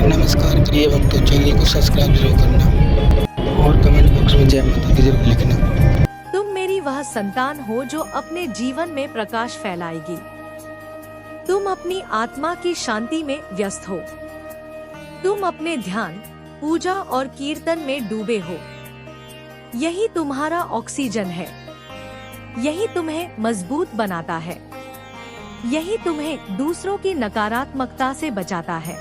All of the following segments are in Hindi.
नमस्कार प्रिय भक्तों, चैनल को सब्सक्राइब जरूर करना और कमेंट बॉक्स में जय माता दी जरूर लिखना। तुम मेरी वह संतान हो जो अपने जीवन में प्रकाश फैलाएगी। तुम अपनी आत्मा की शांति में व्यस्त हो। तुम अपने ध्यान, पूजा और कीर्तन में डूबे हो। यही तुम्हारा ऑक्सीजन है। यही तुम्हें मजबूत बनाता है। यही तुम्हें दूसरों की नकारात्मकता से बचाता है।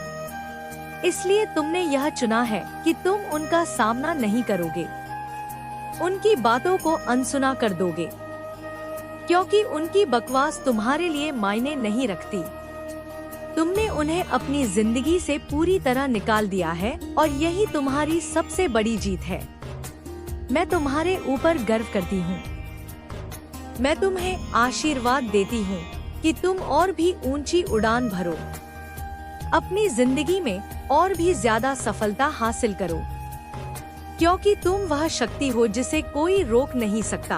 इसलिए तुमने यह चुना है कि तुम उनका सामना नहीं करोगे, उनकी बातों को अनसुना कर दोगे, क्योंकि उनकी बकवास तुम्हारे लिए मायने नहीं रखती। तुमने उन्हें अपनी जिंदगी से पूरी तरह निकाल दिया है और यही तुम्हारी सबसे बड़ी जीत है। मैं तुम्हारे ऊपर गर्व करती हूँ। मैं तुम्हें आशीर्वाद देती हूँ कि तुम और भी ऊंची उड़ान भरो, अपनी जिंदगी में और भी ज्यादा सफलता हासिल करो, क्योंकि तुम वह शक्ति हो जिसे कोई रोक नहीं सकता।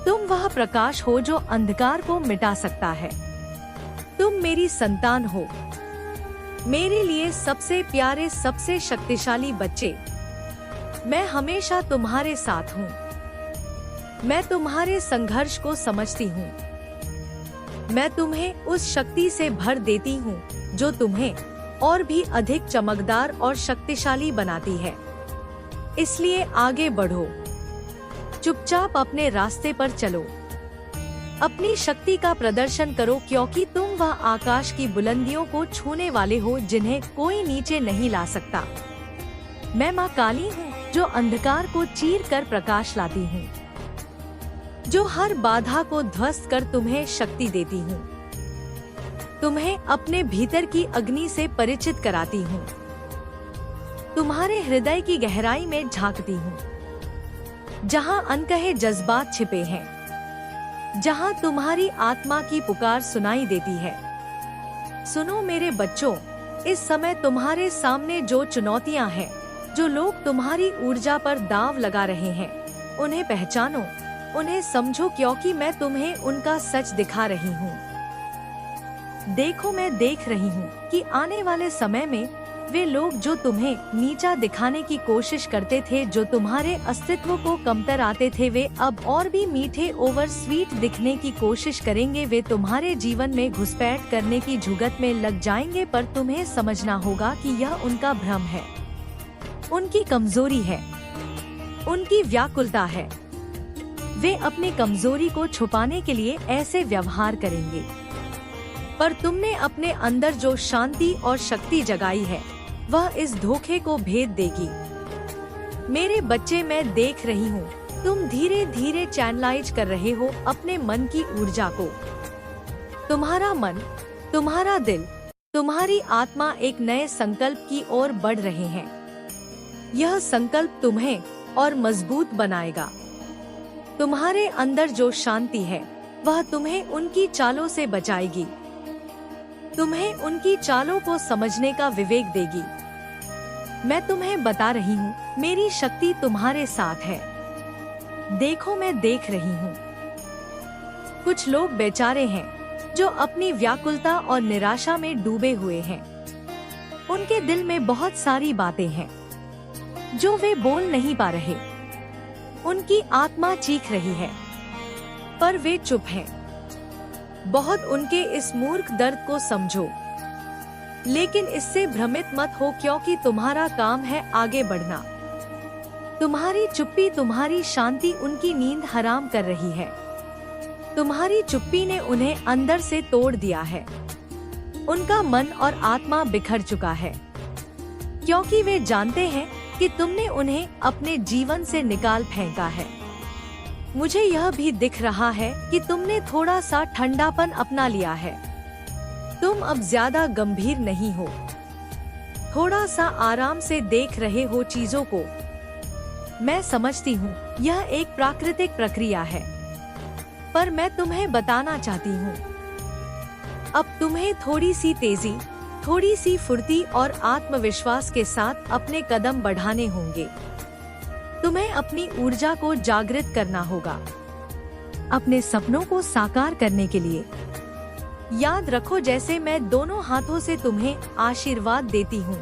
तुम वह प्रकाश हो जो अंधकार को मिटा सकता है। तुम मेरी संतान हो, मेरे लिए सबसे प्यारे, सबसे शक्तिशाली बच्चे। मैं हमेशा तुम्हारे साथ हूँ। मैं तुम्हारे संघर्ष को समझती हूँ। मैं तुम्हें उस शक्ति से भर देती हूँ जो तुम्हें और भी अधिक चमकदार और शक्तिशाली बनाती है। इसलिए आगे बढ़ो, चुपचाप अपने रास्ते पर चलो, अपनी शक्ति का प्रदर्शन करो, क्योंकि तुम वह आकाश की बुलंदियों को छूने वाले हो जिन्हें कोई नीचे नहीं ला सकता। मैं माँ काली हूँ जो अंधकार को चीर कर प्रकाश लाती हूँ, जो हर बाधा को ध्वस्त कर तुम्हें शक्ति देती हूँ। तुम्हें अपने भीतर की अग्नि से परिचित कराती हूँ। तुम्हारे हृदय की गहराई में झांकती हूँ, जहाँ अनकहे जज्बात छिपे हैं, जहाँ तुम्हारी आत्मा की पुकार सुनाई देती है। सुनो मेरे बच्चों, इस समय तुम्हारे सामने जो चुनौतियाँ हैं, जो लोग तुम्हारी ऊर्जा पर दांव लगा रहे हैं, उन्हें पहचानो, उन्हें समझो, क्योंकि मैं तुम्हें उनका सच दिखा रही हूँ। देखो, मैं देख रही हूँ कि आने वाले समय में वे लोग जो तुम्हें नीचा दिखाने की कोशिश करते थे, जो तुम्हारे अस्तित्व को कमतर आते थे, वे अब और भी मीठे, ओवर स्वीट दिखने की कोशिश करेंगे। वे तुम्हारे जीवन में घुसपैठ करने की जुगत में लग जाएंगे, पर तुम्हें समझना होगा कि यह उनका भ्रम है, उनकी कमजोरी है, उनकी व्याकुलता है। वे अपनी कमजोरी को छुपाने के लिए ऐसे व्यवहार करेंगे, पर तुमने अपने अंदर जो शांति और शक्ति जगाई है, वह इस धोखे को भेद देगी। मेरे बच्चे, मैं देख रही हूँ, तुम धीरे धीरे चैनलाइज कर रहे हो अपने मन की ऊर्जा को। तुम्हारा मन, तुम्हारा दिल, तुम्हारी आत्मा एक नए संकल्प की ओर बढ़ रहे हैं। यह संकल्प तुम्हें और मजबूत बनाएगा। तुम्हारे अंदर जो शांति है, वह तुम्हें उनकी चालों से बचाएगी, तुम्हें उनकी चालों को समझने का विवेक देगी। मैं तुम्हें बता रही हूँ, मेरी शक्ति तुम्हारे साथ है। देखो, मैं देख रही हूँ। कुछ लोग बेचारे हैं जो अपनी व्याकुलता और निराशा में डूबे हुए हैं। उनके दिल में बहुत सारी बातें हैं जो वे बोल नहीं पा रहे। उनकी आत्मा चीख रही है, पर वे चुप हैं। बहुत उनके इस मूर्ख दर्द को समझो, लेकिन इससे भ्रमित मत हो, क्योंकि तुम्हारा काम है आगे बढ़ना। तुम्हारी चुप्पी, तुम्हारी शांति उनकी नींद हराम कर रही है। तुम्हारी चुप्पी ने उन्हें अंदर से तोड़ दिया है। उनका मन और आत्मा बिखर चुका है, क्योंकि वे जानते हैं कि तुमने उन्हें अपने जीवन से निकाल फेंका है। मुझे यह भी दिख रहा है कि तुमने थोड़ा सा ठंडापन अपना लिया है। तुम अब ज्यादा गंभीर नहीं हो, थोड़ा सा आराम से देख रहे हो चीजों को। मैं समझती हूँ, यह एक प्राकृतिक प्रक्रिया है, पर मैं तुम्हें बताना चाहती हूँ, अब तुम्हें थोड़ी सी तेजी, थोड़ी सी फुर्ती और आत्मविश्वास के साथ अपने कदम बढ़ाने होंगे। तुम्हें अपनी ऊर्जा को जागृत करना होगा, अपने सपनों को साकार करने के लिए। याद रखो, जैसे मैं दोनों हाथों से तुम्हें आशीर्वाद देती हूँ,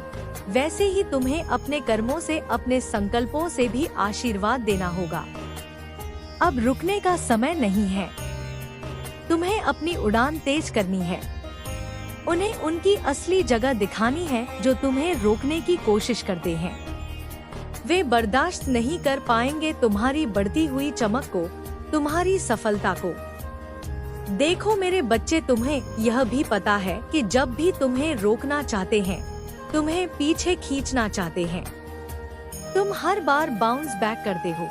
वैसे ही तुम्हें अपने कर्मों से, अपने संकल्पों से भी आशीर्वाद देना होगा। अब रुकने का समय नहीं है। तुम्हें अपनी उड़ान तेज करनी है। उन्हें उनकी असली जगह दिखानी है जो तुम्हें रोकने की कोशिश करते हैं। वे बर्दाश्त नहीं कर पाएंगे तुम्हारी बढ़ती हुई चमक को, तुम्हारी सफलता को। देखो मेरे बच्चे, तुम्हें यह भी पता है कि जब भी तुम्हें रोकना चाहते हैं, तुम्हें पीछे खींचना चाहते हैं, तुम हर बार बाउंस बैक करते हो।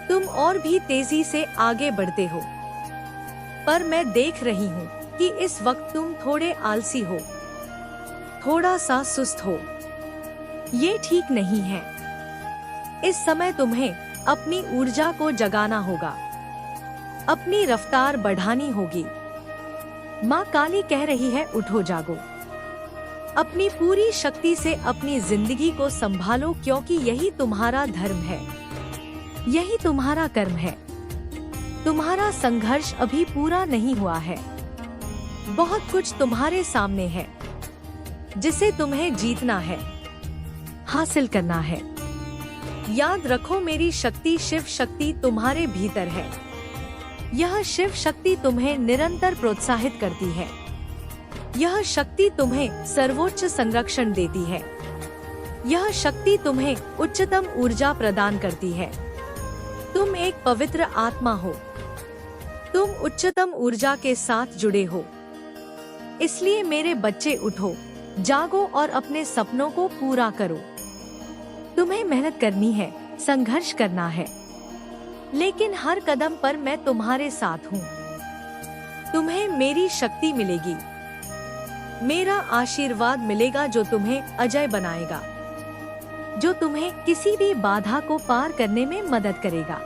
तुम और भी तेजी से आगे बढ़ते हो। पर मैं देख रही हूँ कि इस वक्त तुम थोड़े आलसी हो, थोड़ा सा सुस्त हो। ये ठीक नहीं है। इस समय तुम्हें अपनी ऊर्जा को जगाना होगा, अपनी रफ्तार बढ़ानी होगी। माँ काली कह रही है, उठो जागो, अपनी पूरी शक्ति से अपनी जिंदगी को संभालो, क्योंकि यही तुम्हारा धर्म है, यही तुम्हारा कर्म है। तुम्हारा संघर्ष अभी पूरा नहीं हुआ है। बहुत कुछ तुम्हारे सामने है जिसे तुम्हें जीतना है, हासिल करना है। याद रखो, मेरी शक्ति, शिव शक्ति तुम्हारे भीतर है। यह शिव शक्ति तुम्हें निरंतर प्रोत्साहित करती है। यह शक्ति तुम्हें सर्वोच्च संरक्षण देती है। यह शक्ति तुम्हें उच्चतम ऊर्जा प्रदान करती है। तुम एक पवित्र आत्मा हो। तुम उच्चतम ऊर्जा के साथ जुड़े हो। इसलिए मेरे बच्चे, उठो, जागो और अपने सपनों को पूरा करो। तुम्हें मेहनत करनी है, संघर्ष करना है, लेकिन हर कदम पर मैं तुम्हारे साथ हूँ। तुम्हें मेरी शक्ति मिलेगी, मेरा आशीर्वाद मिलेगा जो तुम्हें अजय बनाएगा, जो तुम्हें किसी भी बाधा को पार करने में मदद करेगा।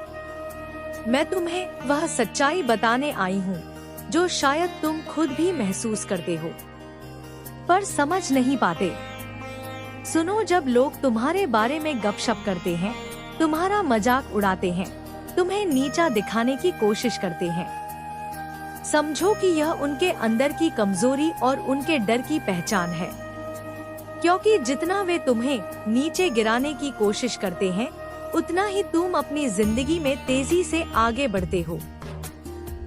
मैं तुम्हें वह सच्चाई बताने आई हूँ जो शायद तुम खुद भी महसूस करते हो, पर समझ नहीं पाते। सुनो, जब लोग तुम्हारे बारे में गपशप करते हैं, तुम्हारा मजाक उड़ाते हैं, तुम्हें नीचा दिखाने की कोशिश करते हैं, समझो कि यह उनके अंदर की कमजोरी और उनके डर की पहचान है। क्योंकि जितना वे तुम्हें नीचे गिराने की कोशिश करते हैं, उतना ही तुम अपनी जिंदगी में तेजी से आगे बढ़ते हो।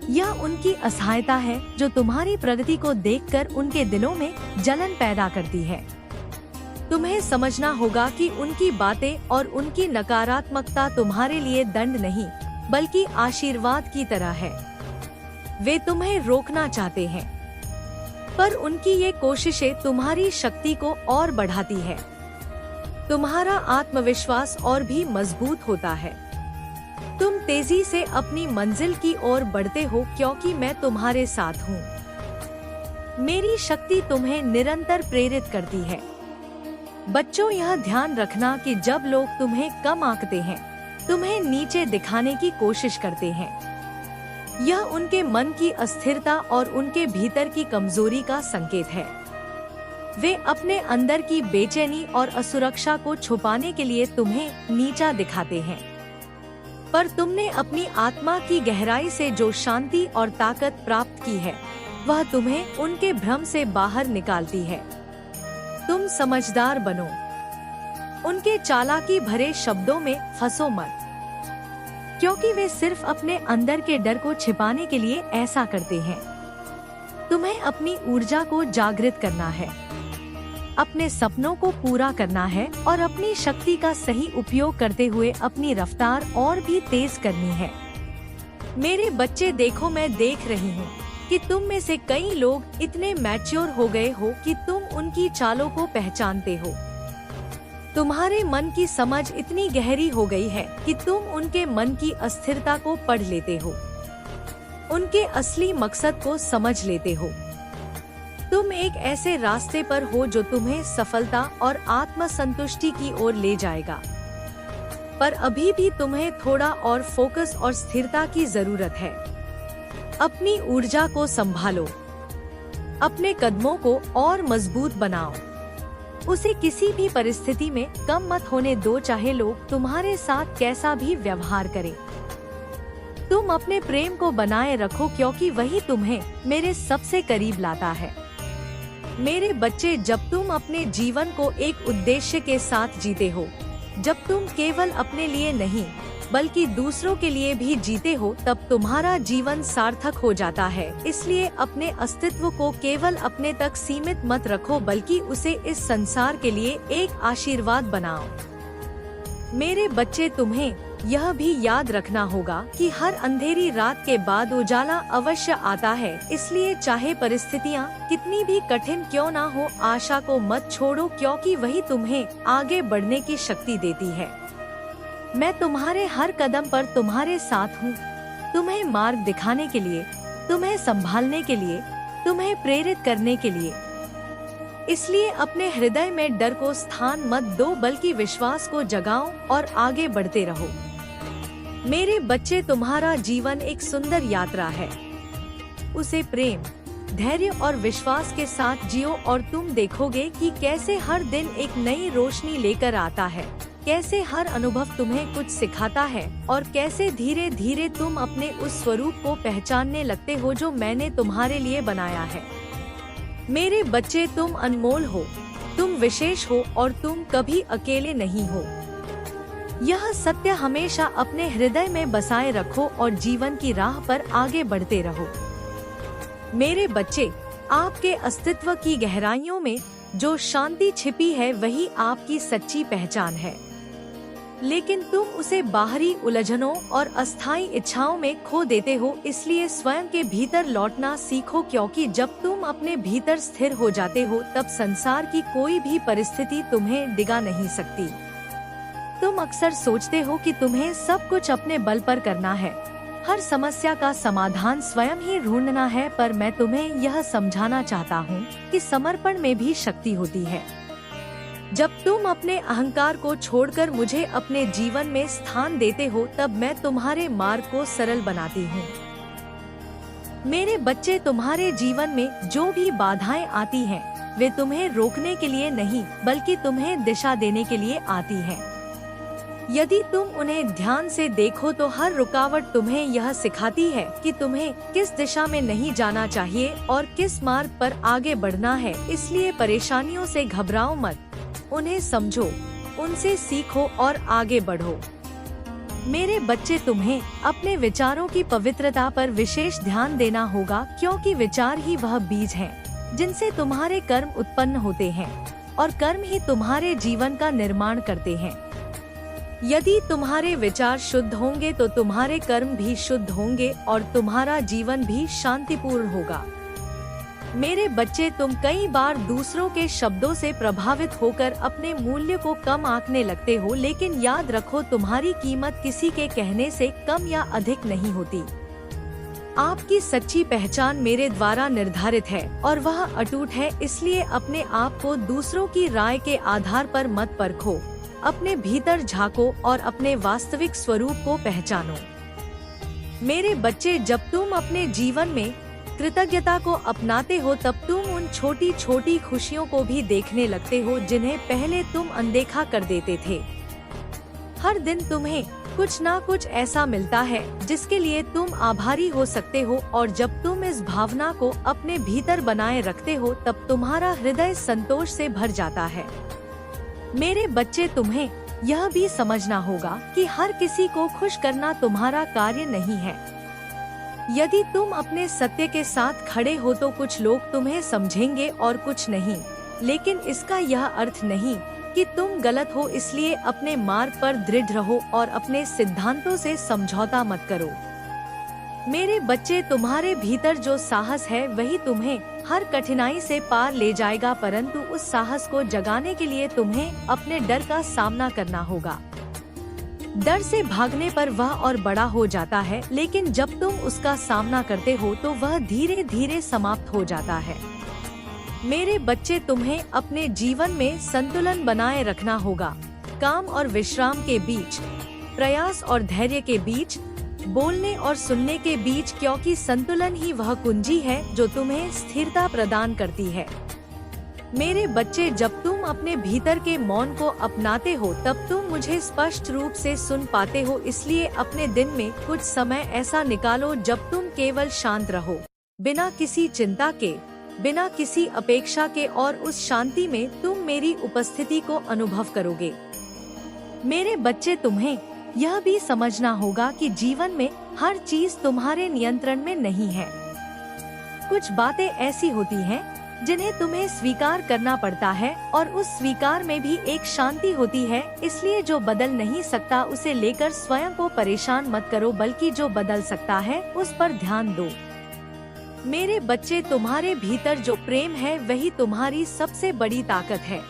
यह उनकी असहायता है जो तुम्हारी प्रगति को देखकर उनके दिलों में जलन पैदा करती है। तुम्हें समझना होगा कि उनकी बातें और उनकी नकारात्मकता तुम्हारे लिए दंड नहीं, बल्कि आशीर्वाद की तरह है। वे तुम्हें रोकना चाहते हैं, पर उनकी ये कोशिशें तुम्हारी शक्ति को और बढ़ाती है। तुम्हारा आत्मविश्वास और भी मजबूत होता है। तुम तेजी से अपनी मंजिल की ओर बढ़ते हो, क्योंकि मैं तुम्हारे साथ हूँ। मेरी शक्ति तुम्हें निरंतर प्रेरित करती है। बच्चों, यह ध्यान रखना कि जब लोग तुम्हें कम आंकते हैं, तुम्हें नीचे दिखाने की कोशिश करते हैं, यह उनके मन की अस्थिरता और उनके भीतर की कमजोरी का संकेत है। वे अपने अंदर की बेचैनी और असुरक्षा को छुपाने के लिए तुम्हें नीचा दिखाते हैं, पर तुमने अपनी आत्मा की गहराई से जो शांति और ताकत प्राप्त की है, वह तुम्हें उनके भ्रम से बाहर निकालती है। तुम समझदार बनो, उनके चालाकी भरे शब्दों में फंसो मत, क्योंकि वे सिर्फ अपने अंदर के डर को छिपाने के लिए ऐसा करते हैं। तुम्हें अपनी ऊर्जा को जागृत करना है, अपने सपनों को पूरा करना है और अपनी शक्ति का सही उपयोग करते हुए अपनी रफ्तार और भी तेज करनी है। मेरे बच्चे, देखो, मैं देख रही हूँ कि तुम में से कई लोग इतने मैच्योर हो गए हो कि तुम उनकी चालों को पहचानते हो। तुम्हारे मन की समझ इतनी गहरी हो गई है कि तुम उनके मन की अस्थिरता को पढ़ लेते हो, उनके असली मकसद को समझ लेते हो। तुम एक ऐसे रास्ते पर हो जो तुम्हें सफलता और आत्मसंतुष्टि की ओर ले जाएगा, पर अभी भी तुम्हें थोड़ा और फोकस और स्थिरता की जरूरत है। अपनी ऊर्जा को संभालो, अपने कदमों को और मजबूत बनाओ, उसे किसी भी परिस्थिति में कम मत होने दो, चाहे लोग तुम्हारे साथ कैसा भी व्यवहार करें। तुम अपने प्रेम को बनाए रखो क्योंकि वही तुम्हें मेरे सबसे करीब लाता है। मेरे बच्चे, जब तुम अपने जीवन को एक उद्देश्य के साथ जीते हो, जब तुम केवल अपने लिए नहीं बल्कि दूसरों के लिए भी जीते हो, तब तुम्हारा जीवन सार्थक हो जाता है। इसलिए अपने अस्तित्व को केवल अपने तक सीमित मत रखो, बल्कि उसे इस संसार के लिए एक आशीर्वाद बनाओ। मेरे बच्चे, तुम्हें यह भी याद रखना होगा कि हर अंधेरी रात के बाद उजाला अवश्य आता है। इसलिए चाहे परिस्थितियाँ कितनी भी कठिन क्यों ना हो, आशा को मत छोड़ो, क्योंकि वही तुम्हें आगे बढ़ने की शक्ति देती है। मैं तुम्हारे हर कदम पर तुम्हारे साथ हूँ, तुम्हें मार्ग दिखाने के लिए, तुम्हें संभालने के लिए, तुम्हें प्रेरित करने के लिए। इसलिए अपने हृदय में डर को स्थान मत दो, बल्कि विश्वास को जगाओ और आगे बढ़ते रहो। मेरे बच्चे, तुम्हारा जीवन एक सुंदर यात्रा है। उसे प्रेम, धैर्य और विश्वास के साथ जियो और तुम देखोगे कि कैसे हर दिन एक नई रोशनी लेकर आता है, कैसे हर अनुभव तुम्हें कुछ सिखाता है और कैसे धीरे धीरे तुम अपने उस स्वरूप को पहचानने लगते हो जो मैंने तुम्हारे लिए बनाया है। मेरे बच्चे, तुम अनमोल हो, तुम विशेष हो और तुम कभी अकेले नहीं हो। यह सत्य हमेशा अपने हृदय में बसाए रखो और जीवन की राह पर आगे बढ़ते रहो। मेरे बच्चे, आपके अस्तित्व की गहराइयों में जो शांति छिपी है वही आपकी सच्ची पहचान है। लेकिन तुम उसे बाहरी उलझनों और अस्थायी इच्छाओं में खो देते हो। इसलिए स्वयं के भीतर लौटना सीखो, क्योंकि जब तुम अपने भीतर स्थिर हो जाते हो तब संसार की कोई भी परिस्थिति तुम्हें डिगा नहीं सकती। तुम अक्सर सोचते हो कि तुम्हें सब कुछ अपने बल पर करना है, हर समस्या का समाधान स्वयं ही ढूंढना है, पर मैं तुम्हें यह समझाना चाहता हूँ कि समर्पण में भी शक्ति होती है। जब तुम अपने अहंकार को छोड़कर मुझे अपने जीवन में स्थान देते हो, तब मैं तुम्हारे मार्ग को सरल बनाती हूँ। मेरे बच्चे, तुम्हारे जीवन में जो भी बाधाएं आती हैं, वे तुम्हें रोकने के लिए नहीं बल्कि तुम्हें दिशा देने के लिए आती हैं। यदि तुम उन्हें ध्यान से देखो तो हर रुकावट तुम्हें यह सिखाती है कि तुम्हें किस दिशा में नहीं जाना चाहिए और किस मार्ग पर आगे बढ़ना है। इसलिए परेशानियों से घबराओ मत, उन्हें समझो, उनसे सीखो और आगे बढ़ो। मेरे बच्चे, तुम्हें अपने विचारों की पवित्रता पर विशेष ध्यान देना होगा, क्योंकि विचार ही वह बीज हैं जिनसे तुम्हारे कर्म उत्पन्न होते हैं और कर्म ही तुम्हारे जीवन का निर्माण करते हैं। यदि तुम्हारे विचार शुद्ध होंगे तो तुम्हारे कर्म भी शुद्ध होंगे और तुम्हारा जीवन भी शांतिपूर्ण होगा। मेरे बच्चे, तुम कई बार दूसरों के शब्दों से प्रभावित होकर अपने मूल्य को कम आंकने लगते हो, लेकिन याद रखो, तुम्हारी कीमत किसी के कहने से कम या अधिक नहीं होती। आपकी सच्ची पहचान मेरे द्वारा निर्धारित है और वह अटूट है। इसलिए अपने आप को दूसरों की राय के आधार पर मत परखो, अपने भीतर झांको और अपने वास्तविक स्वरूप को पहचानो। मेरे बच्चे, जब तुम अपने जीवन में कृतज्ञता को अपनाते हो तब तुम उन छोटी छोटी खुशियों को भी देखने लगते हो जिन्हें पहले तुम अनदेखा कर देते थे। हर दिन तुम्हें कुछ ना कुछ ऐसा मिलता है जिसके लिए तुम आभारी हो सकते हो, और जब तुम इस भावना को अपने भीतर बनाए रखते हो तब तुम्हारा हृदय संतोष से भर जाता है। मेरे बच्चे, तुम्हें यह भी समझना होगा कि हर किसी को खुश करना तुम्हारा कार्य नहीं है। यदि तुम अपने सत्य के साथ खड़े हो तो कुछ लोग तुम्हें समझेंगे और कुछ नहीं, लेकिन इसका यह अर्थ नहीं कि तुम गलत हो। इसलिए अपने मार्ग पर दृढ़ रहो और अपने सिद्धांतों से समझौता मत करो। मेरे बच्चे, तुम्हारे भीतर जो साहस है वही तुम्हें हर कठिनाई से पार ले जाएगा, परंतु उस साहस को जगाने के लिए तुम्हें अपने डर का सामना करना होगा। डर से भागने पर वह और बड़ा हो जाता है, लेकिन जब तुम उसका सामना करते हो तो वह धीरे धीरे समाप्त हो जाता है। मेरे बच्चे, तुम्हें अपने जीवन में संतुलन बनाए रखना होगा, काम और विश्राम के बीच, प्रयास और धैर्य के बीच, बोलने और सुनने के बीच, क्योंकि संतुलन ही वह कुंजी है जो तुम्हें स्थिरता प्रदान करती है। मेरे बच्चे, जब तुम अपने भीतर के मौन को अपनाते हो तब तुम मुझे स्पष्ट रूप से सुन पाते हो। इसलिए अपने दिन में कुछ समय ऐसा निकालो जब तुम केवल शांत रहो, बिना किसी चिंता के, बिना किसी अपेक्षा के, और उस शांति में तुम मेरी उपस्थिति को अनुभव करोगे। मेरे बच्चे, तुम्हें यह भी समझना होगा कि जीवन में हर चीज तुम्हारे नियंत्रण में नहीं है। कुछ बातें ऐसी होती हैं जिन्हें तुम्हें स्वीकार करना पड़ता है, और उस स्वीकार में भी एक शांति होती है। इसलिए जो बदल नहीं सकता उसे लेकर स्वयं को परेशान मत करो, बल्कि जो बदल सकता है उस पर ध्यान दो। मेरे बच्चे, तुम्हारे भीतर जो प्रेम है वही तुम्हारी सबसे बड़ी ताकत है।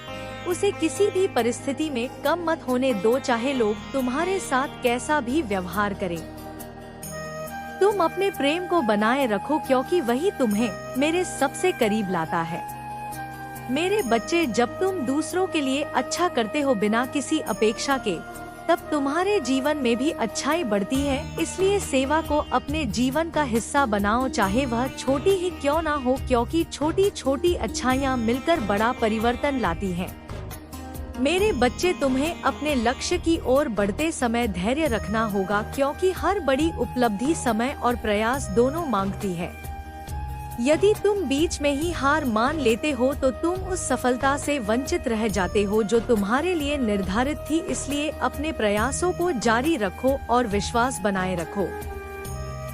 उसे किसी भी परिस्थिति में कम मत होने दो, चाहे लोग तुम्हारे साथ कैसा भी व्यवहार करें। तुम अपने प्रेम को बनाए रखो, क्योंकि वही तुम्हें मेरे सबसे करीब लाता है। मेरे बच्चे, जब तुम दूसरों के लिए अच्छा करते हो बिना किसी अपेक्षा के, तब तुम्हारे जीवन में भी अच्छाई बढ़ती है। इसलिए सेवा को अपने जीवन का हिस्सा बनाओ, चाहे वह छोटी ही क्यों ना हो, क्योंकि छोटी छोटी अच्छाइयाँ मिलकर बड़ा परिवर्तन लाती हैं। मेरे बच्चे, तुम्हें अपने लक्ष्य की ओर बढ़ते समय धैर्य रखना होगा, क्योंकि हर बड़ी उपलब्धि समय और प्रयास दोनों मांगती है। यदि तुम बीच में ही हार मान लेते हो तो तुम उस सफलता से वंचित रह जाते हो जो तुम्हारे लिए निर्धारित थी। इसलिए अपने प्रयासों को जारी रखो और विश्वास बनाए रखो।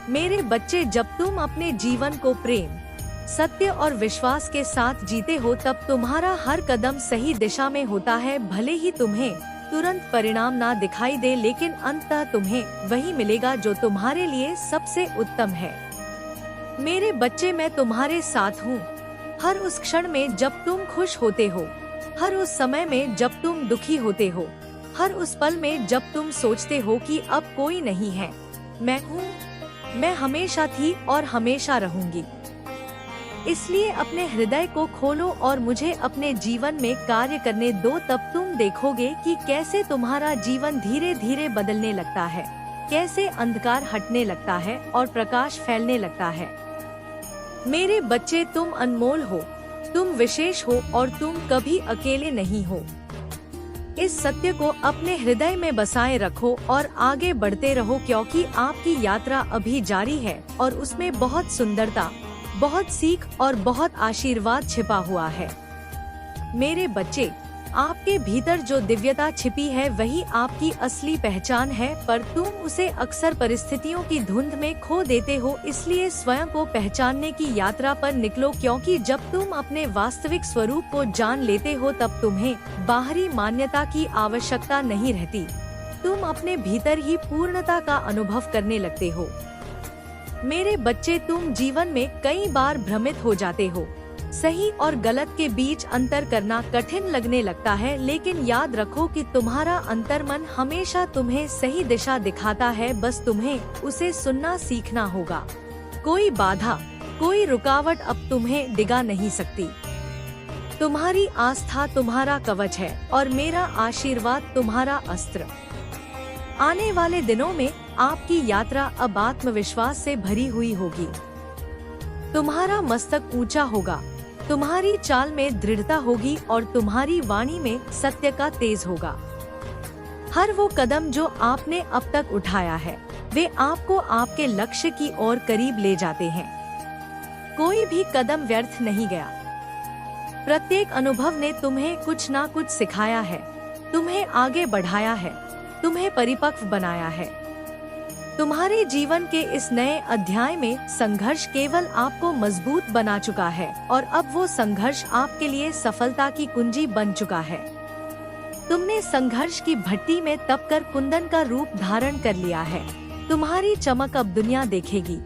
मेरे बच्चे, जब तुम अपने जीवन को प्रेम, सत्य और विश्वास के साथ जीते हो तब तुम्हारा हर कदम सही दिशा में होता है। भले ही तुम्हें तुरंत परिणाम ना दिखाई दे, लेकिन अंततः तुम्हें वही मिलेगा जो तुम्हारे लिए सबसे उत्तम है। मेरे बच्चे, मैं तुम्हारे साथ हूँ। हर उस क्षण में जब तुम खुश होते हो, हर उस समय में जब तुम दुखी होते हो, हर उस पल में जब तुम सोचते हो कि अब कोई नहीं है, मैं हूँ। मैं हमेशा थी और हमेशा रहूंगी। इसलिए अपने हृदय को खोलो और मुझे अपने जीवन में कार्य करने दो। तब तुम देखोगे कि कैसे तुम्हारा जीवन धीरे धीरे बदलने लगता है, कैसे अंधकार हटने लगता है और प्रकाश फैलने लगता है। मेरे बच्चे, तुम अनमोल हो, तुम विशेष हो और तुम कभी अकेले नहीं हो। इस सत्य को अपने हृदय में बसाए रखो और आगे बढ़ते रहो, क्योंकि आपकी यात्रा अभी जारी है और उसमें बहुत सुंदरता, बहुत सीख और बहुत आशीर्वाद छिपा हुआ है। मेरे बच्चे, आपके भीतर जो दिव्यता छिपी है वही आपकी असली पहचान है, पर तुम उसे अक्सर परिस्थितियों की धुंध में खो देते हो। इसलिए स्वयं को पहचानने की यात्रा पर निकलो, क्योंकि जब तुम अपने वास्तविक स्वरूप को जान लेते हो तब तुम्हें बाहरी मान्यता की आवश्यकता नहीं रहती। तुम अपने भीतर ही पूर्णता का अनुभव करने लगते हो। मेरे बच्चे, तुम जीवन में कई बार भ्रमित हो जाते हो। सही और गलत के बीच अंतर करना कठिन लगने लगता है, लेकिन याद रखो कि तुम्हारा अंतर्मन हमेशा तुम्हें सही दिशा दिखाता है। बस तुम्हें उसे सुनना सीखना होगा। कोई बाधा, कोई रुकावट अब तुम्हें डिगा नहीं सकती। तुम्हारी आस्था तुम्हारा कवच है और मेरा आशीर्वाद तुम्हारा अस्त्र। आने वाले दिनों में आपकी यात्रा अब आत्मविश्वास से भरी हुई होगी। तुम्हारा मस्तक ऊंचा होगा, तुम्हारी चाल में दृढ़ता होगी और तुम्हारी वाणी में सत्य का तेज होगा। हर वो कदम जो आपने अब तक उठाया है वे आपको आपके लक्ष्य की ओर करीब ले जाते हैं। कोई भी कदम व्यर्थ नहीं गया। प्रत्येक अनुभव ने तुम्हें कुछ ना कुछ सिखाया है, तुम्हें आगे बढ़ाया है, तुम्हें परिपक्व बनाया है। तुम्हारे जीवन के इस नए अध्याय में संघर्ष केवल आपको मजबूत बना चुका है और अब वो संघर्ष आपके लिए सफलता की कुंजी बन चुका है। तुमने संघर्ष की भट्टी में तपकर कुंदन का रूप धारण कर लिया है। तुम्हारी चमक अब दुनिया देखेगी।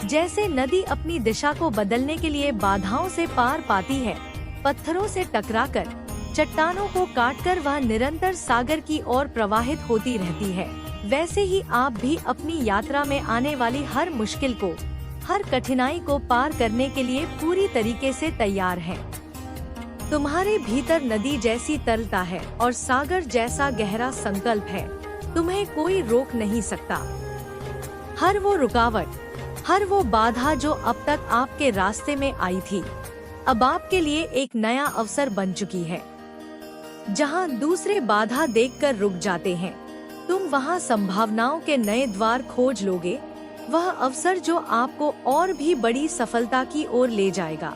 जैसे नदी अपनी दिशा को बदलने के लिए बाधाओं से पार पाती है, पत्थरों से टकराकर, चट्टानों को काटकर वह निरंतर सागर की ओर प्रवाहित होती रहती है, वैसे ही आप भी अपनी यात्रा में आने वाली हर मुश्किल को, हर कठिनाई को पार करने के लिए पूरी तरीके से तैयार हैं। तुम्हारे भीतर नदी जैसी तरलता है और सागर जैसा गहरा संकल्प है। तुम्हें कोई रोक नहीं सकता। हर वो रुकावट, हर वो बाधा जो अब तक आपके रास्ते में आई थी, अब आपके लिए एक नया अवसर बन चुकी है। जहां दूसरे बाधा देखकर रुक जाते हैं, तुम वहां संभावनाओं के नए द्वार खोज लोगे। वह अवसर जो आपको और भी बड़ी सफलता की ओर ले जाएगा।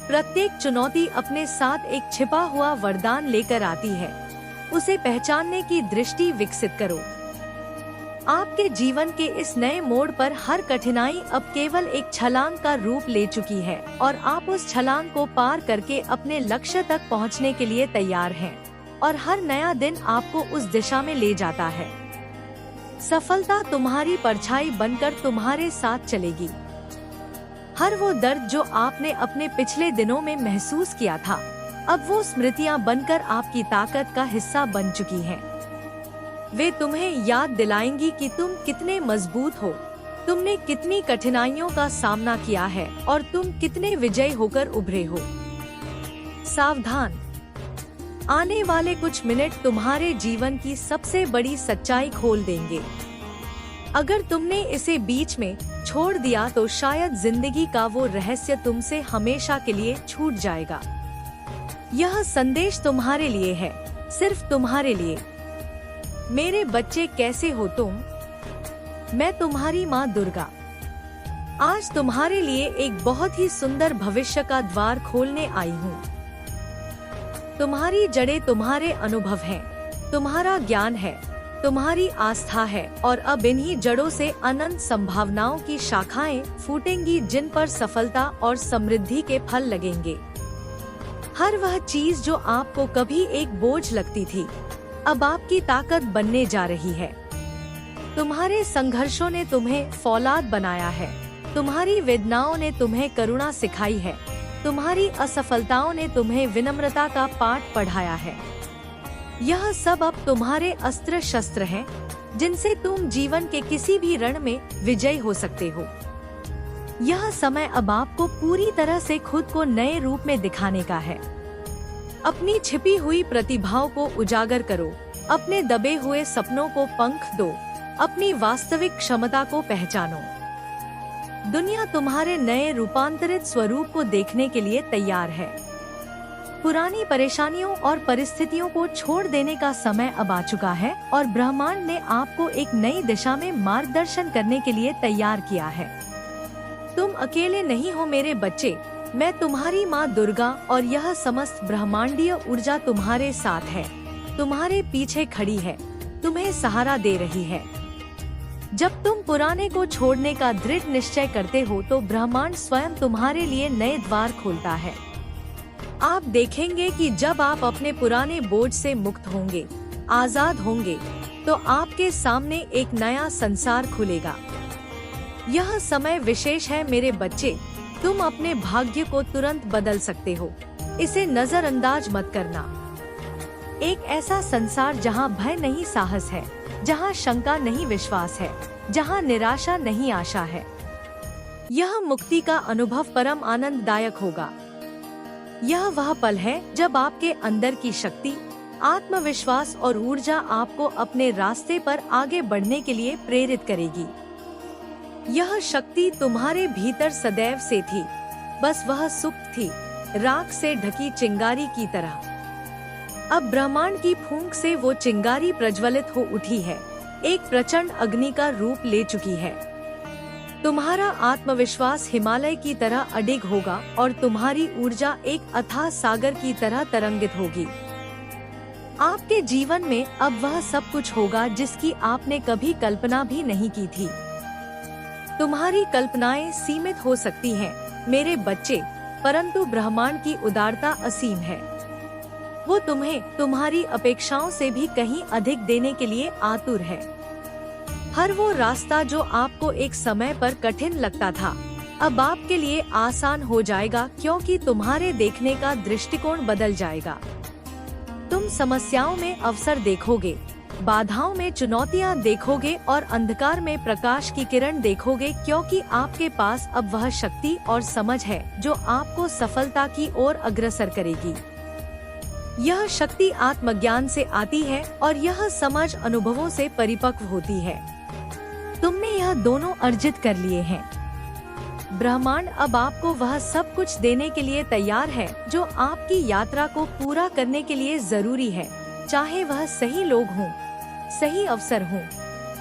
प्रत्येक चुनौती अपने साथ एक छिपा हुआ वरदान लेकर आती है। उसे पहचानने की दृष्टि विकसित करो। आपके जीवन के इस नए मोड़ पर हर कठिनाई अब केवल एक छलांग का रूप ले चुकी है और आप उस छलांग को पार करके अपने लक्ष्य तक पहुंचने के लिए तैयार हैं। और हर नया दिन आपको उस दिशा में ले जाता है। सफलता तुम्हारी परछाई बनकर तुम्हारे साथ चलेगी। हर वो दर्द जो आपने अपने पिछले दिनों में महसूस किया था, अब वो स्मृतियां बनकर आपकी ताकत का हिस्सा बन चुकी हैं। वे तुम्हें याद दिलाएंगी कि तुम कितने मजबूत हो, तुमने कितनी कठिनाइयों का सामना किया है और तुम कितने विजयी होकर उभरे हो। सावधान, आने वाले कुछ मिनट तुम्हारे जीवन की सबसे बड़ी सच्चाई खोल देंगे। अगर तुमने इसे बीच में छोड़ दिया तो शायद जिंदगी का वो रहस्य तुमसे हमेशा के लिए छूट जाएगा। यह संदेश तुम्हारे लिए है, सिर्फ तुम्हारे लिए। मेरे बच्चे, कैसे हो तुम? मैं तुम्हारी माँ दुर्गा आज तुम्हारे लिए एक बहुत ही सुंदर भविष्य का द्वार खोलने आई हूँ। तुम्हारी जड़ें तुम्हारे अनुभव हैं, तुम्हारा ज्ञान है, तुम्हारी आस्था है और अब इन्हीं जड़ों से अनंत संभावनाओं की शाखाएं फूटेंगी जिन पर सफलता और समृद्धि के फल लगेंगे। हर वह चीज जो आपको कभी एक बोझ लगती थी, अब आपकी ताकत बनने जा रही है। तुम्हारे संघर्षों ने तुम्हें फौलाद बनाया है, तुम्हारी वेदनाओं ने तुम्हें करुणा सिखाई है, तुम्हारी असफलताओं ने तुम्हें विनम्रता का पाठ पढ़ाया है। यह सब अब तुम्हारे अस्त्र शस्त्र हैं, जिनसे तुम जीवन के किसी भी रण में विजयी हो सकते हो। यह समय अब आपको पूरी तरह से खुद को नए रूप में दिखाने का है। अपनी छिपी हुई प्रतिभाओं को उजागर करो, अपने दबे हुए सपनों को पंख दो, अपनी वास्तविक क्षमता को पहचानो। दुनिया तुम्हारे नए रूपांतरित स्वरूप को देखने के लिए तैयार है। पुरानी परेशानियों और परिस्थितियों को छोड़ देने का समय अब आ चुका है और ब्रह्मांड ने आपको एक नई दिशा में मार्गदर्शन करने के लिए तैयार किया है। तुम अकेले नहीं हो मेरे बच्चे, मैं तुम्हारी माँ दुर्गा और यह समस्त ब्रह्मांडीय ऊर्जा तुम्हारे साथ है, तुम्हारे पीछे खड़ी है, तुम्हें सहारा दे रही है। जब तुम पुराने को छोड़ने का दृढ़ निश्चय करते हो तो ब्रह्मांड स्वयं तुम्हारे लिए नए द्वार खोलता है। आप देखेंगे कि जब आप अपने पुराने बोझ से मुक्त होंगे, आजाद होंगे, तो आपके सामने एक नया संसार खुलेगा। यह समय विशेष है मेरे बच्चे, तुम अपने भाग्य को तुरंत बदल सकते हो, इसे नजरअंदाज मत करना। एक ऐसा संसार जहां भय नहीं साहस है, जहां शंका नहीं विश्वास है, जहां निराशा नहीं आशा है। यह मुक्ति का अनुभव परम आनंददायक होगा। यह वह पल है जब आपके अंदर की शक्ति, आत्मविश्वास और ऊर्जा आपको अपने रास्ते पर आगे बढ़ने के लिए प्रेरित करेगी। यह शक्ति तुम्हारे भीतर सदैव से थी, बस वह सुप्त थी, राख से ढकी चिंगारी की तरह। अब ब्रह्मांड की फूंक से वो चिंगारी प्रज्वलित हो उठी है, एक प्रचंड अग्नि का रूप ले चुकी है। तुम्हारा आत्मविश्वास हिमालय की तरह अडिग होगा और तुम्हारी ऊर्जा एक अथाह सागर की तरह तरंगित होगी। आपके जीवन में अब वह सब कुछ होगा जिसकी आपने कभी कल्पना भी नहीं की थी। तुम्हारी कल्पनाएं सीमित हो सकती हैं, मेरे बच्चे, परंतु ब्रह्मांड की उदारता असीम है। वो तुम्हें तुम्हारी अपेक्षाओं से भी कहीं अधिक देने के लिए आतुर है। हर वो रास्ता जो आपको एक समय पर कठिन लगता था, अब आपके लिए आसान हो जाएगा, क्योंकि तुम्हारे देखने का दृष्टिकोण बदल जाएगा। तुम समस्याओं में अवसर देखोगे, बाधाओं में चुनौतियां देखोगे और अंधकार में प्रकाश की किरण देखोगे, क्योंकि आपके पास अब वह शक्ति और समझ है जो आपको सफलता की ओर अग्रसर करेगी। यह शक्ति आत्मज्ञान से आती है और यह समझ अनुभवों से परिपक्व होती है। तुमने यह दोनों अर्जित कर लिए हैं। ब्रह्मांड अब आपको वह सब कुछ देने के लिए तैयार है जो आपकी यात्रा को पूरा करने के लिए जरूरी है, चाहे वह सही लोग हों, सही अवसर हों,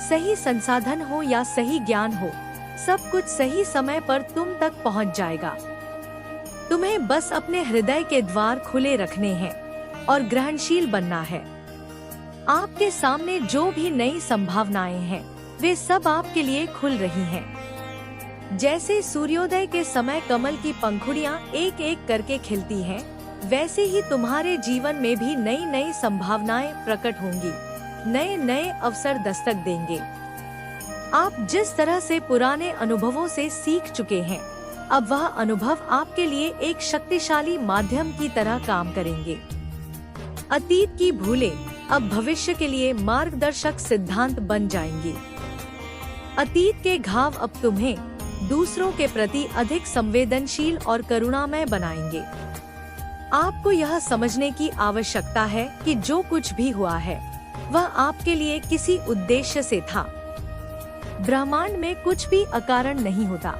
सही संसाधन हो या सही ज्ञान हो। सब कुछ सही समय पर तुम तक पहुंच जाएगा। तुम्हें बस अपने हृदय के द्वार खुले रखने हैं और ग्रहणशील बनना है। आपके सामने जो भी नई संभावनाएं हैं वे सब आपके लिए खुल रही हैं। जैसे सूर्योदय के समय कमल की पंखुड़ियां एक एक करके खिलती हैं, वैसे ही तुम्हारे जीवन में भी नई नई संभावनाएं प्रकट होंगी, नए नए अवसर दस्तक देंगे। आप जिस तरह से पुराने अनुभवों से सीख चुके हैं, अब वह अनुभव आपके लिए एक शक्तिशाली माध्यम की तरह काम करेंगे। अतीत की भूलें अब भविष्य के लिए मार्गदर्शक सिद्धांत बन जाएंगी। अतीत के घाव अब तुम्हें दूसरों के प्रति अधिक संवेदनशील और करुणामय बनाएंगे। आपको यह समझने की आवश्यकता है कि जो कुछ भी हुआ है वह आपके लिए किसी उद्देश्य से था। ब्रह्मांड में कुछ भी अकारण नहीं होता।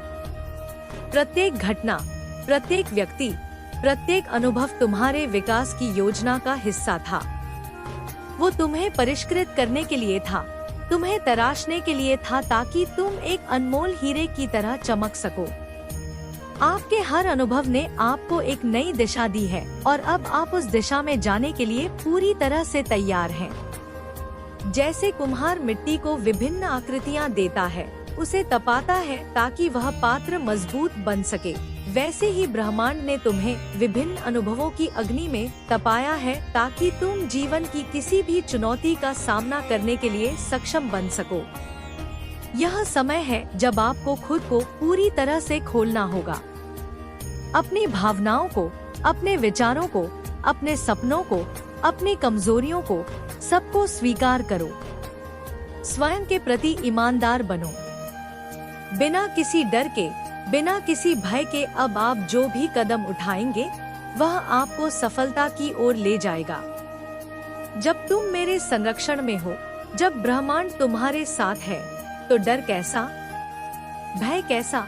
प्रत्येक घटना, प्रत्येक व्यक्ति, प्रत्येक अनुभव तुम्हारे विकास की योजना का हिस्सा था। वो तुम्हें परिष्कृत करने के लिए था, तुम्हें तराशने के लिए था, ताकि तुम एक अनमोल हीरे की तरह चमक सको। आपके हर अनुभव ने आपको एक नई दिशा दी है और अब आप उस दिशा में जाने के लिए पूरी तरह से तैयार हैं। जैसे कुम्हार मिट्टी को विभिन्न आकृतियां देता है, उसे तपाता है ताकि वह पात्र मजबूत बन सके, वैसे ही ब्रह्मांड ने तुम्हें विभिन्न अनुभवों की अग्नि में तपाया है ताकि तुम जीवन की किसी भी चुनौती का सामना करने के लिए सक्षम बन सको। यह समय है जब आपको खुद को पूरी तरह से खोलना होगा। अपनी भावनाओं को, अपने विचारों को, अपने सपनों को, अपनी कमजोरियों को, सबको स्वीकार करो। स्वयं के प्रति ईमानदार बनो। बिना किसी डर के, बिना किसी भय के अब आप जो भी कदम उठाएंगे वह आपको सफलता की ओर ले जाएगा। जब तुम मेरे संरक्षण में हो, जब ब्रह्मांड तुम्हारे साथ है, तो डर कैसा, भय कैसा?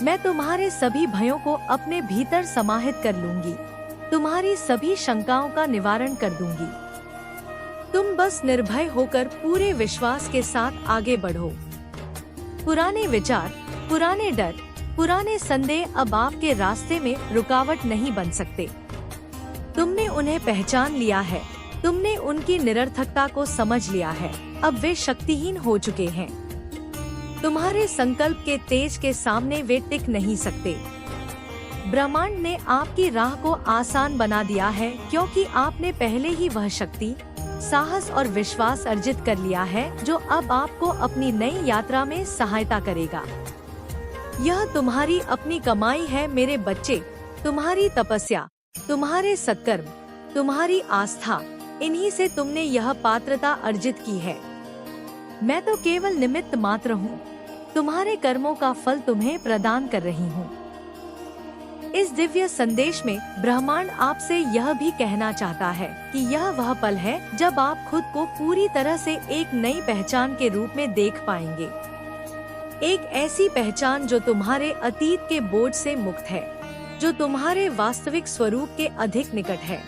मैं तुम्हारे सभी भयों को अपने भीतर समाहित कर लूंगी, तुम्हारी सभी शंकाओं का निवारण कर दूंगी। तुम बस निर्भय होकर पूरे विश्वास के साथ आगे बढ़ो। पुराने विचार, पुराने डर, पुराने संदेह अब आपके रास्ते में रुकावट नहीं बन सकते। तुमने उन्हें पहचान लिया है, तुमने उनकी निरर्थकता को समझ लिया है, अब वे शक्तिहीन हो चुके हैं। तुम्हारे संकल्प के तेज के सामने वे टिक नहीं सकते। ब्रह्मांड ने आपकी राह को आसान बना दिया है, क्योंकि आपने पहले ही वह शक्ति, साहस और विश्वास अर्जित कर लिया है जो अब आपको अपनी नई यात्रा में सहायता करेगा। यह तुम्हारी अपनी कमाई है मेरे बच्चे, तुम्हारी तपस्या, तुम्हारे सत्कर्म, तुम्हारी आस्था, इन्हीं से तुमने यह पात्रता अर्जित की है। मैं तो केवल निमित्त मात्र हूँ, तुम्हारे कर्मों का फल तुम्हें प्रदान कर रही हूँ। इस दिव्य संदेश में ब्रह्मांड आपसे यह भी कहना चाहता है कि यह वह पल है जब आप खुद को पूरी तरह से एक नई पहचान के रूप में देख पाएंगे। एक ऐसी पहचान जो तुम्हारे अतीत के बोझ से मुक्त है, जो तुम्हारे वास्तविक स्वरूप के अधिक निकट है।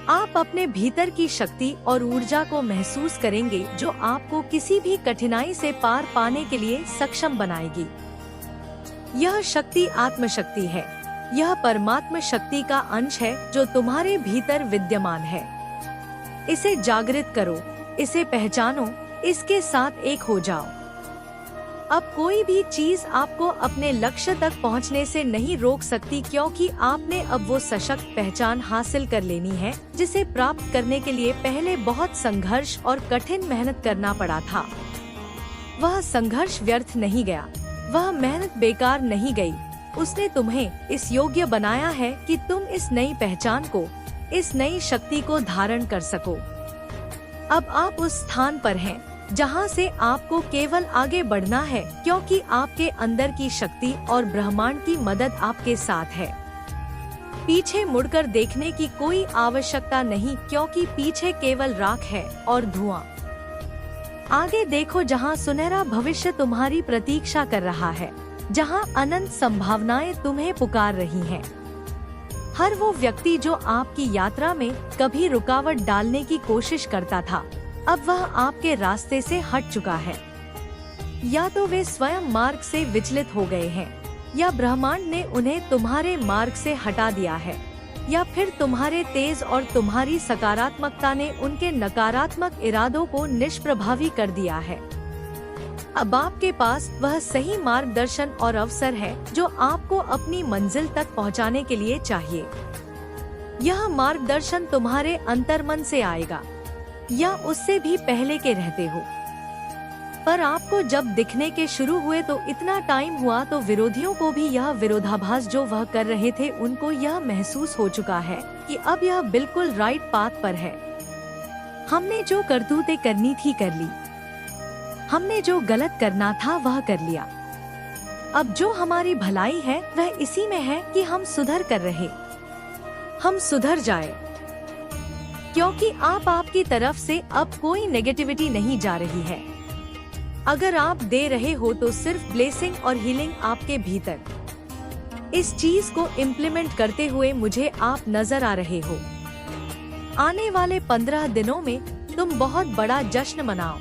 आप अपने भीतर की शक्ति और ऊर्जा को महसूस करेंगे जो आपको किसी भी कठिनाई से पार पाने के लिए सक्षम बनाएगी। यह शक्ति आत्मशक्ति है, यह परमात्मा शक्ति का अंश है जो तुम्हारे भीतर विद्यमान है। इसे जागृत करो, इसे पहचानो, इसके साथ एक हो जाओ। अब कोई भी चीज आपको अपने लक्ष्य तक पहुंचने से नहीं रोक सकती, क्योंकि आपने अब वो सशक्त पहचान हासिल कर लेनी है जिसे प्राप्त करने के लिए पहले बहुत संघर्ष और कठिन मेहनत करना पड़ा था। वह संघर्ष व्यर्थ नहीं गया, वह मेहनत बेकार नहीं गई। उसने तुम्हें इस योग्य बनाया है कि तुम इस नई पहचान को, इस नई शक्ति को धारण कर सको। अब आप उस स्थान पर हैं जहां से आपको केवल आगे बढ़ना है, क्योंकि आपके अंदर की शक्ति और ब्रह्मांड की मदद आपके साथ है। पीछे मुड़कर देखने की कोई आवश्यकता नहीं, क्योंकि पीछे केवल राख है और धुआं। आगे देखो जहां सुनहरा भविष्य तुम्हारी प्रतीक्षा कर रहा है। जहां अनंत संभावनाएं तुम्हें पुकार रही हैं। हर वो व्यक्ति जो आपकी यात्रा में कभी रुकावट डालने की कोशिश करता था, अब वह आपके रास्ते से हट चुका है। या तो वे स्वयं मार्ग से विचलित हो गए हैं, या ब्रह्मांड ने उन्हें तुम्हारे मार्ग से हटा दिया है, या फिर तुम्हारे तेज और तुम्हारी सकारात्मकता ने उनके नकारात्मक इरादों को निष्प्रभावी कर दिया है। अब आपके पास वह सही मार्गदर्शन और अवसर है जो आपको अपनी मंजिल तक पहुंचाने के लिए चाहिए। यह मार्गदर्शन तुम्हारे अंतर्मन से आएगा या उससे भी पहले के रहते हो, पर आपको जब दिखने के शुरू हुए तो इतना टाइम हुआ तो विरोधियों को भी यह विरोधाभास जो वह कर रहे थे उनको यह महसूस हो चुका है कि अब यह बिल्कुल राइट पाथ पर है। हमने जो करतूतें करनी थी कर ली, हमने जो गलत करना था वह कर लिया। अब जो हमारी भलाई है वह इसी में है कि हम सुधर कर रहे, हम सुधर जाए, क्योंकि आपकी तरफ से अब कोई नेगेटिविटी नहीं जा रही है। अगर आप दे रहे हो तो सिर्फ ब्लेसिंग और हीलिंग आपके भीतर। इस चीज को इम्प्लीमेंट करते हुए मुझे आप नजर आ रहे हो। आने वाले 15 दिनों में तुम बहुत बड़ा जश्न मनाओ।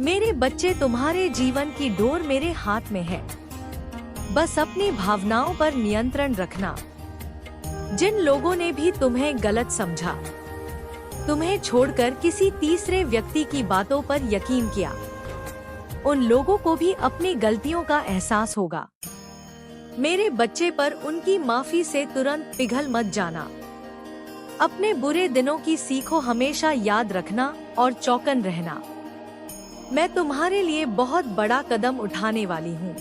मेरे बच्चे, तुम्हारे जीवन की डोर मेरे हाथ में है। बस अपनी भावनाओं पर नियंत्रण रखना। जिन लोगों ने भी तुम्हें गलत समझा, तुम्हें छोड़कर किसी तीसरे व्यक्ति की बातों पर यकीन किया, उन लोगों को भी अपनी गलतियों का एहसास होगा। मेरे बच्चे, पर उनकी माफी से तुरंत पिघल मत जाना। अपने बुरे दिनों की सीखो हमेशा याद रखना और चौकन रहना। मैं तुम्हारे लिए बहुत बड़ा कदम उठाने वाली हूँ।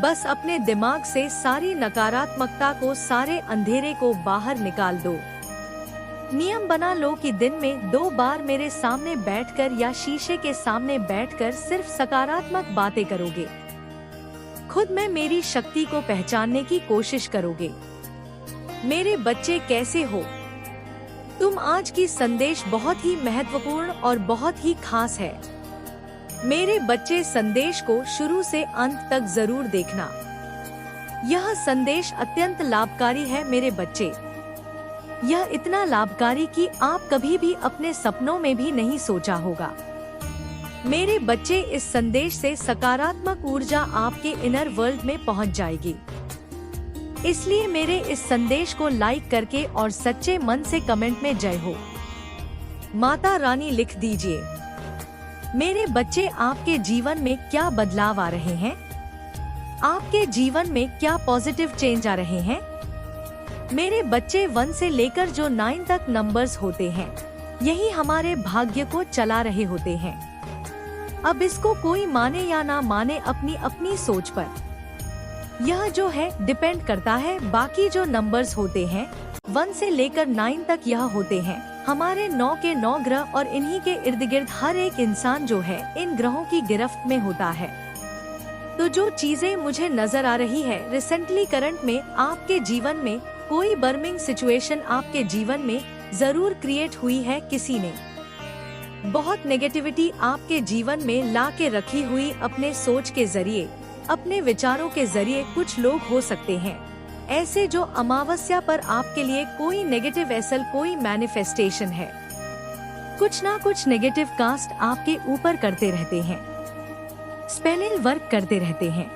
बस अपने दिमाग से सारी नकारात्मकता को, सारे अंधेरे को बाहर निकाल दो। नियम बना लो कि दिन में 2 बार मेरे सामने बैठकर या शीशे के सामने बैठकर सिर्फ सकारात्मक बातें करोगे। खुद में मेरी शक्ति को पहचानने की कोशिश करोगे। मेरे बच्चे, कैसे हो तुम? आज की संदेश बहुत ही महत्वपूर्ण और बहुत ही खास है। मेरे बच्चे, संदेश को शुरू से अंत तक जरूर देखना। यह संदेश अत्यंत लाभकारी है मेरे बच्चे। यह इतना लाभकारी कि आप कभी भी अपने सपनों में भी नहीं सोचा होगा। मेरे बच्चे, इस संदेश से सकारात्मक ऊर्जा आपके इनर वर्ल्ड में पहुंच जाएगी। इसलिए मेरे इस संदेश को लाइक करके और सच्चे मन से कमेंट में जय हो माता रानी लिख दीजिए। मेरे बच्चे, आपके जीवन में क्या बदलाव आ रहे हैं? आपके जीवन में क्या पॉजिटिव चेंज आ रहे हैं? मेरे बच्चे, 1 से लेकर जो 9 तक नंबर्स होते हैं, यही हमारे भाग्य को चला रहे होते हैं। अब इसको कोई माने या ना माने, अपनी अपनी सोच पर यह जो है डिपेंड करता है। बाकी जो नंबर्स होते हैं 1 से लेकर 9 तक, यह होते हैं हमारे 9 के 9 ग्रह, और इन्हीं के इर्द गिर्द हर एक इंसान जो है इन ग्रहों की गिरफ्त में होता है। तो जो चीजें मुझे नजर आ रही है रिसेंटली करंट में, आपके जीवन में कोई बर्मिंग सिचुएशन आपके जीवन में जरूर क्रिएट हुई है। किसी ने बहुत नेगेटिविटी आपके जीवन में ला के रखी हुई, अपने सोच के जरिए, अपने विचारों के जरिए। कुछ लोग हो सकते हैं ऐसे जो अमावस्या पर आपके लिए कोई नेगेटिव एसल, कोई मैनिफेस्टेशन है। कुछ ना कुछ नेगेटिव कास्ट आपके ऊपर करते रहते हैं, स्पेलिंग वर्क करते रहते हैं।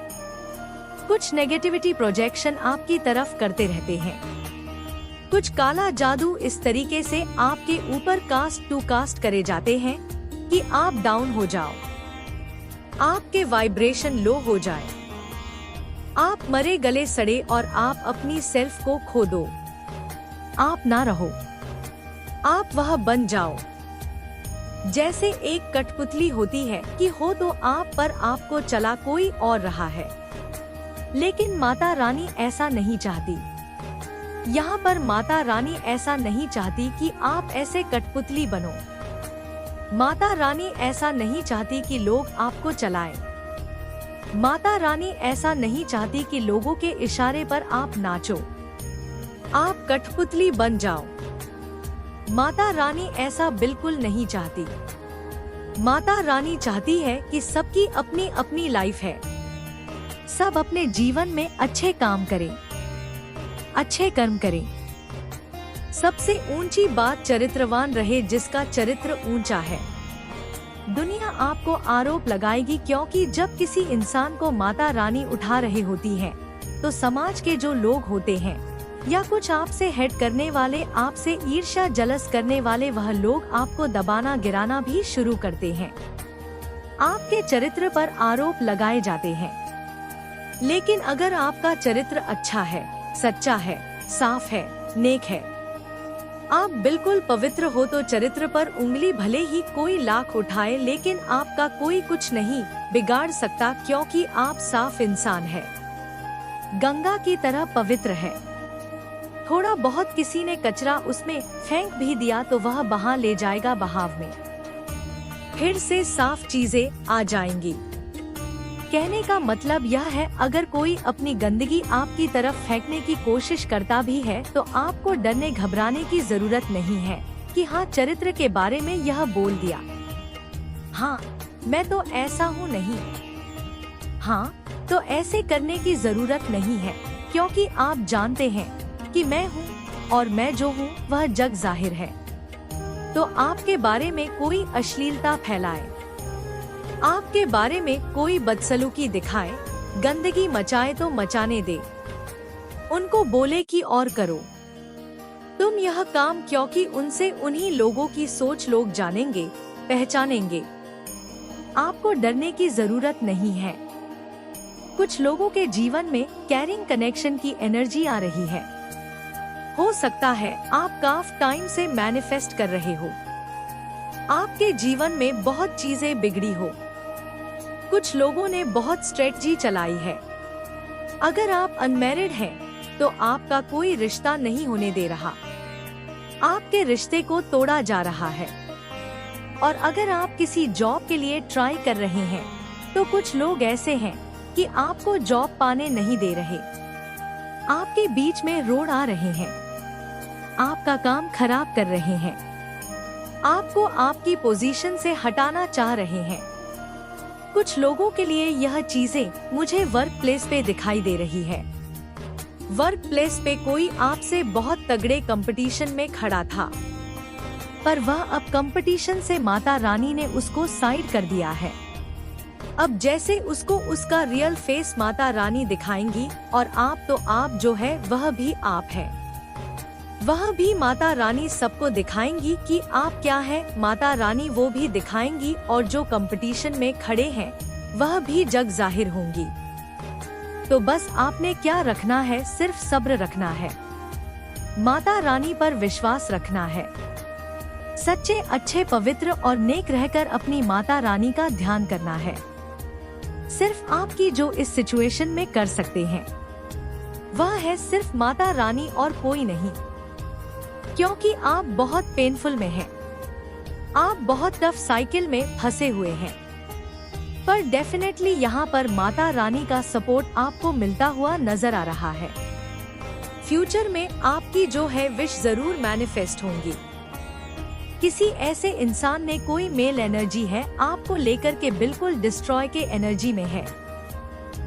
कुछ नेगेटिविटी प्रोजेक्शन आपकी तरफ करते रहते हैं। कुछ काला जादू इस तरीके से आपके ऊपर कास्ट टू कास्ट करे जाते हैं कि आप डाउन हो जाओ, आपके वाइब्रेशन लो हो जाए, आप मरे गले सड़े और आप अपनी सेल्फ को खो दो। आप ना रहो, आप वह बन जाओ। जैसे एक कठपुतली होती है कि हो तो आप, पर आपको चला कोई और रहा है। लेकिन माता रानी ऐसा नहीं चाहती। यहाँ पर माता रानी ऐसा नहीं चाहती कि आप ऐसे कठपुतली बनो। माता रानी ऐसा नहीं चाहती कि लोग आपको चलाएं। माता रानी ऐसा नहीं चाहती कि लोगों के इशारे पर आप नाचो, आप कठपुतली बन जाओ। माता रानी ऐसा बिल्कुल नहीं चाहती। माता रानी चाहती है कि सबकी अपनी अपनी लाइफ है, सब अपने जीवन में अच्छे काम करें, अच्छे कर्म करें। सबसे ऊंची बात चरित्रवान रहे जिसका चरित्र ऊंचा है। दुनिया आपको आरोप लगाएगी, क्योंकि जब किसी इंसान को माता रानी उठा रही होती है तो समाज के जो लोग होते हैं या कुछ आपसे हेट करने वाले, आपसे ईर्ष्या जलस करने वाले, वह लोग आपको दबाना गिराना भी शुरू करते हैं। आपके चरित्र पर आरोप लगाए जाते हैं। लेकिन अगर आपका चरित्र अच्छा है, सच्चा है, साफ है, नेक है, आप बिल्कुल पवित्र हो, तो चरित्र पर उंगली भले ही कोई लाख उठाए लेकिन आपका कोई कुछ नहीं बिगाड़ सकता, क्योंकि आप साफ इंसान है, गंगा की तरह पवित्र है। थोड़ा बहुत किसी ने कचरा उसमें फेंक भी दिया तो वह बहा ले जाएगा बहाव में, फिर से साफ चीजें आ जाएंगी। कहने का मतलब यह है, अगर कोई अपनी गंदगी आपकी तरफ फेंकने की कोशिश करता भी है तो आपको डरने घबराने की जरूरत नहीं है कि हाँ, चरित्र के बारे में यह बोल दिया, हाँ मैं तो ऐसा हूँ नहीं, हाँ तो ऐसे करने की जरूरत नहीं है, क्योंकि आप जानते हैं कि मैं हूँ और मैं जो हूँ वह जग जाहिर है। तो आपके बारे में कोई अश्लीलता फैलाए, आपके बारे में कोई बदसलूकी दिखाए, गंदगी मचाए तो मचाने दे, उनको बोले कि और करो तुम यह काम, क्योंकि उनसे उन्हीं लोगों की सोच लोग जानेंगे, पहचानेंगे। आपको डरने की जरूरत नहीं है। कुछ लोगों के जीवन में कैरिंग कनेक्शन की एनर्जी आ रही है। हो सकता है आप काफी टाइम से मैनिफेस्ट कर रहे हो, आपके जीवन में बहुत चीजें बिगड़ी हो, कुछ लोगों ने बहुत स्ट्रेटजी चलाई है। अगर आप अनमैरिड हैं तो आपका कोई रिश्ता नहीं होने दे रहा, आपके रिश्ते को तोड़ा जा रहा है। और अगर आप किसी जॉब के लिए ट्राई कर रहे हैं तो कुछ लोग ऐसे हैं कि आपको जॉब पाने नहीं दे रहे, आपके बीच में रोड आ रहे हैं, आपका काम खराब कर रहे हैं, आपको आपकी पोजीशन से हटाना चाह रहे हैं। कुछ लोगों के लिए यह चीजें मुझे वर्क प्लेस पे दिखाई दे रही है। वर्क प्लेस पे कोई आपसे बहुत तगड़े कंपटीशन में खड़ा था, पर वह अब कंपटीशन से माता रानी ने उसको साइड कर दिया है। अब जैसे उसको उसका रियल फेस माता रानी दिखाएंगी, और आप तो आप जो है वह भी आप है, वह भी माता रानी सबको दिखाएंगी कि आप क्या है। माता रानी वो भी दिखाएंगी, और जो कंपटीशन में खड़े हैं वह भी जग जाहिर होंगी। तो बस आपने क्या रखना है, सिर्फ सब्र रखना है, माता रानी पर विश्वास रखना है, सच्चे अच्छे पवित्र और नेक रहकर अपनी माता रानी का ध्यान करना है। सिर्फ आपकी जो इस सिचुएशन में कर सकते हैं वह है सिर्फ माता रानी और कोई नहीं, क्योंकि आप बहुत पेनफुल में हैं, आप बहुत टफ साइकिल में फंसे हुए हैं। पर डेफिनेटली यहाँ पर माता रानी का सपोर्ट आपको मिलता हुआ नजर आ रहा है। फ्यूचर में आपकी जो है विश जरूर मैनिफेस्ट होंगी। किसी ऐसे इंसान ने कोई मेल एनर्जी है आपको लेकर के बिल्कुल डिस्ट्रॉय के एनर्जी में है,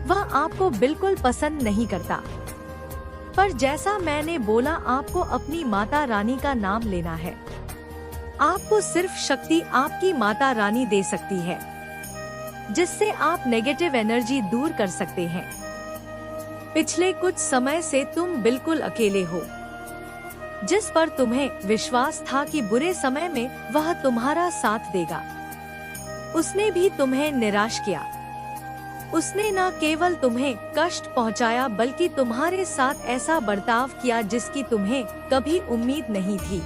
वह आपको बिल्कुल पसंद नहीं करता। पर जैसा मैंने बोला, आपको अपनी माता रानी का नाम लेना है। आपको सिर्फ शक्ति आपकी माता रानी दे सकती है, जिससे आप नेगेटिव एनर्जी दूर कर सकते हैं। पिछले कुछ समय से तुम बिल्कुल अकेले हो। जिस पर तुम्हें विश्वास था कि बुरे समय में वह तुम्हारा साथ देगा, उसने भी तुम्हें निराश किया। उसने न केवल तुम्हें कष्ट पहुंचाया, बल्कि तुम्हारे साथ ऐसा बर्ताव किया जिसकी तुम्हें कभी उम्मीद नहीं थी।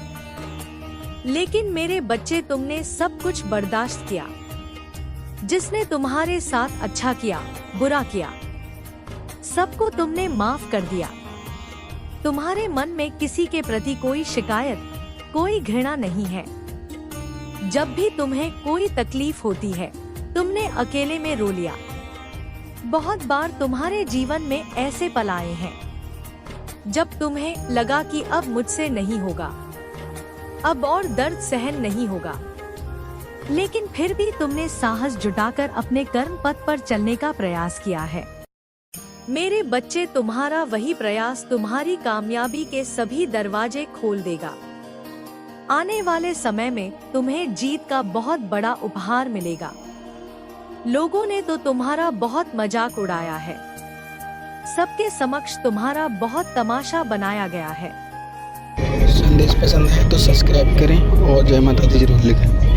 लेकिन मेरे बच्चे, तुमने सब कुछ बर्दाश्त किया। जिसने तुम्हारे साथ अच्छा किया, बुरा किया, सबको तुमने माफ कर दिया। तुम्हारे मन में किसी के प्रति कोई शिकायत, कोई घृणा नहीं है। जब भी तुम्हें कोई तकलीफ होती है, तुमने अकेले में रो लिया। बहुत बार तुम्हारे जीवन में ऐसे पल आए हैं जब तुम्हें लगा कि अब मुझसे नहीं होगा, अब और दर्द सहन नहीं होगा। लेकिन फिर भी तुमने साहस जुटाकर अपने कर्म पथ पर चलने का प्रयास किया है। मेरे बच्चे, तुम्हारा वही प्रयास तुम्हारी कामयाबी के सभी दरवाजे खोल देगा। आने वाले समय में तुम्हें जीत का बहुत बड़ा उपहार मिलेगा। लोगों ने तो तुम्हारा बहुत मजाक उड़ाया है, सबके समक्ष तुम्हारा बहुत तमाशा बनाया गया है। संदेश पसंद आए तो सब्सक्राइब करें और जय माता दी जरूर लिखें।